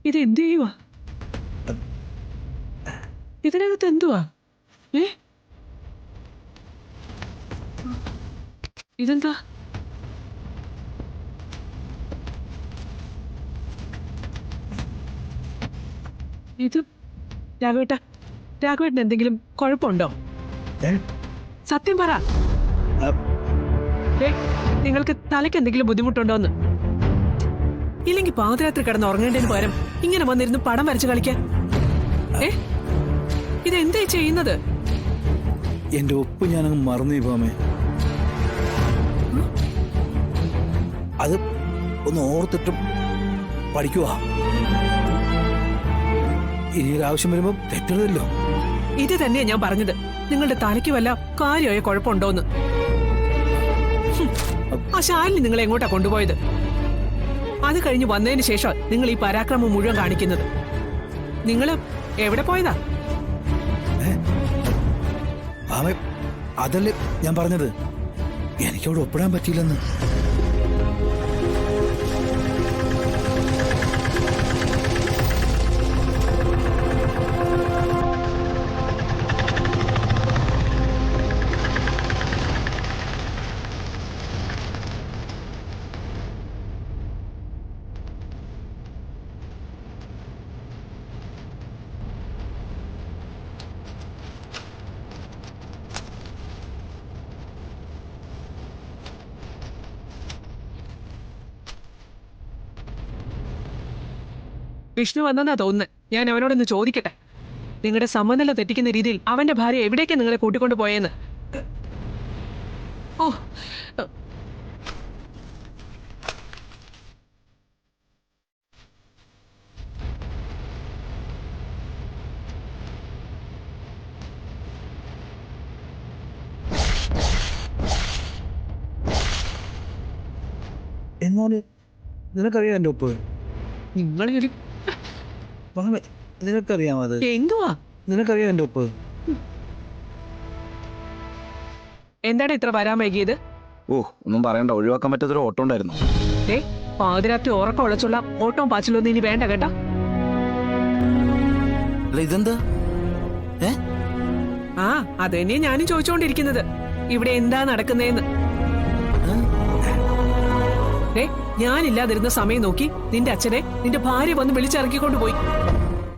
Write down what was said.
ഇതെന്ത് ചെയ്യുവാ? ഇതിനകത്ത് എന്തുവാ? ഇതെന്താ? ഇത് രാഘവേട്ടൻ എന്തെങ്കിലും കുഴപ്പമുണ്ടോ? സത്യം പറ. നിങ്ങൾക്ക് തലയ്ക്ക് എന്തെങ്കിലും ബുദ്ധിമുട്ടുണ്ടോന്ന്? ഇല്ലെങ്കിൽ പാതിരാത്രി കിടന്ന് ഉറങ്ങേണ്ടതിന് പകരം ഇങ്ങനെ വന്നിരുന്ന് പടം വരച്ച് കളിക്കാൻ. ഇതെന്താ ചെയ്യുന്നത്? എന്റെ ഒപ്പ് ഞാനങ്ങ് മറന്നു പോമേ. അത് ഒന്ന് ഓർത്തിട്ടും പഠിക്കുക. ഇനി ഒരു ആവശ്യം വരുമ്പോ തെറ്റരുതല്ലോ. ഇത് തന്നെയാ ഞാൻ പറഞ്ഞത്. നിങ്ങളുടെ തലയ്ക്ക് വല്ല കാര്യമായ കുഴപ്പമുണ്ടോന്ന്. ആ ശാലിനി നിങ്ങളെ എങ്ങോട്ടാ കൊണ്ടുപോയത്? അത് കഴിഞ്ഞ് വന്നതിന് ശേഷം നിങ്ങൾ ഈ പരാക്രമം മുഴുവൻ കാണിക്കുന്നത്. നിങ്ങള് എവിടെ പോയതാ? അതല്ലേ ഞാൻ പറഞ്ഞത്, എനിക്കവിടെ ഒപ്പിടാൻ പറ്റിയില്ലെന്ന്. വിഷ്ണു വന്നെന്നാ തോന്നുന്നത്. ഞാൻ അവനോടൊന്ന് ചോദിക്കട്ടെ. നിങ്ങളുടെ സമനില തെറ്റിക്കുന്ന രീതിയിൽ അവന്റെ ഭാര്യ എവിടേക്കാ നിങ്ങളെ കൂട്ടിക്കൊണ്ട് പോയെന്ന്. ഓ, എന്നോട് നിനക്കറിയാം എന്റെ ഒപ്പ്. നിങ്ങളൊരു നിനക്കറിയാം അത്. എന്തുവാ? നിനക്കറിയാം എന്റെ ഒപ്പ്. എന്താണ് ഇത്ര വരാൻ വൈകിയത്? ഒന്നും പറയണ്ട, ഒഴിവാക്കാൻ പറ്റാത്തൊരു ഓട്ടം ഉണ്ടായിരുന്നു. പാതിരാത്രി ഉറക്കം ഉളച്ചുള്ള ഓട്ടവും പാച്ചിലൊന്നും ഇനി വേണ്ട കേട്ടാ. ഇതെന്താ? ആ, അത് തന്നെയാ ഞാനും ചോദിച്ചുകൊണ്ടിരിക്കുന്നത്. ഇവിടെ എന്താ നടക്കുന്നേന്ന്. ഞാനില്ലാതിരുന്ന സമയം നോക്കി നിന്റെ അച്ഛനെ നിന്റെ ഭാര്യ വന്ന് വിളിച്ചിറക്കിക്കൊണ്ട് പോയി.